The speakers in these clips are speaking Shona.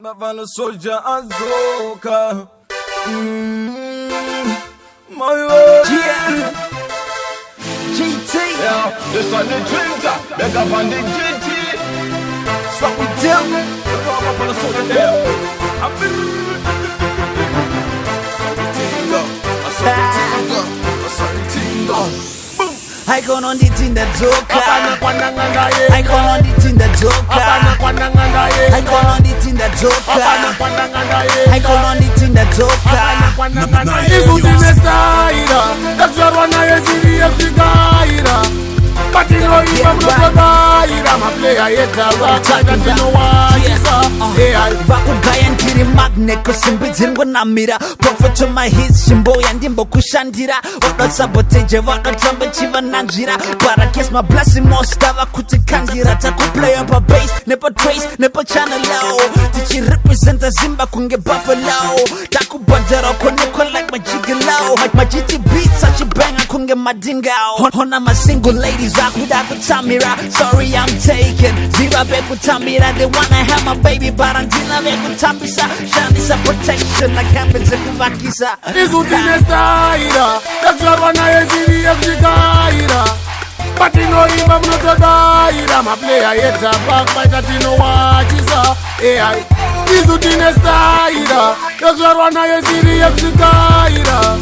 Mavano Souljah Ndadzoka. My way. Yeah. GT. Yeah, this one the Trinta. Make up on the GT. That's what we do. Mavano Souljah there. I go on the Ndadzoka. I go on the Ndadzoka. I go on the Ndadzoka. I go on the Ndadzoka. Izudinestaira, takuzvarwana yeziri yekuzvigaira. Patino iva munotodaira, maplayer yetava taita tinowachisa. Vakugaya ndiri magnet kusimbidziri ngonamira. Prophet to my hits, shimboya ndimbokushandira. Vadosaboteje vadotramba chivananzvira. But I guess my blessing mostava kutikandira. Takuplaya pa bass, nepa trace, nepa channel low. Tichi representa Zimba kunge Buffalo. Takubandera koneko like my gigolo. My GT beats such a banger kunge madingao. Hona my single ladies akuda kutamira. Sorry I'm taken. Ziva beku tamira. They wanna have my baby but andina beku tambisa. Shandisa protection like happens in Mufakose. Izudinestaira, takuzvarwana yeziri yekuzvigaira. Patino iva munotodaira, maplayer yetava taita tinowachisa. Izudinestaira, takuzvarwana yeziri yekuzvigaira.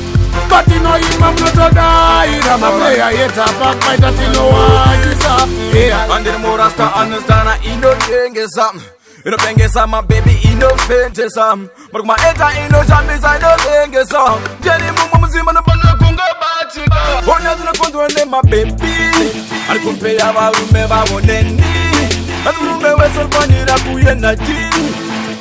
Patino iva munotodaira, maplayer yetava taita tinowachisa. Andiri murasta anostana inotengesa. Inopengesa my baby inofentesa. Marukuma eta inoshambisa inopengesa. Jeni mungu mzima nopanda kungabatika. Ona tunakondwene my baby. Alikumpea varume vavoneni. Adurume wesorpanira kuyenda jini.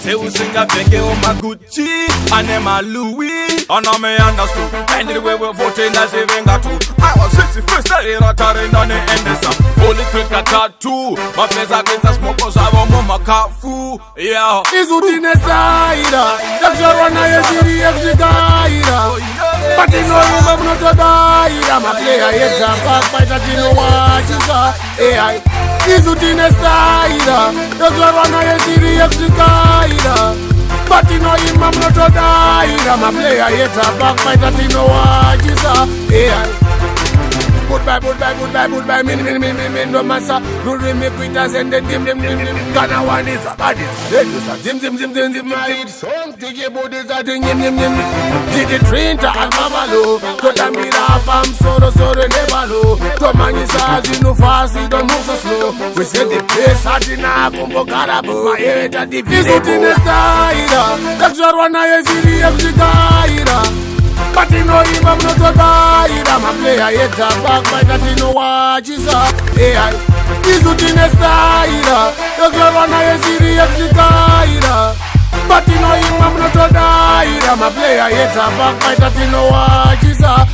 Seusinga penge o maguchi. Ane ma Louis. Ana me understood. And the way we're voting as a venga too. I was 61st era tarinda ne endesa. Holy cricket tattoo. My face against the smoke cause I want more kafu. Yeah. Izudinestaira, takuzvarwana yeziri yekuzvigaira. Patino iva munotodaira, maplayer yetava taita tinowachisa. Izudinestaira, takuzvarwana yeziri yekuzvigaira. Patino iva munotodaira, maplayer yetava taita tinowachisa. Goodbye, min, no massa. Ruri me quitters and the dim, Ghana one is a body. Zim, songs, dig bodies are ding, Did it Trinta and Mamalo. Kotamira, Pam, Soro, never low. Tomangisa, no fast, we don't move so slow. We say the place, Hatina, Kumbo, Karabu, my head at the Izudinestaira, takuzvarwana yeziri yekuzvigaira. Patino iva munotodaira, maplayer yetava taita tinowachisa. Izudinestaira, takuzvarwana yeziri yekuzvigaira. Patino iva munotodaira, maplayer yetava taita tinowachisa.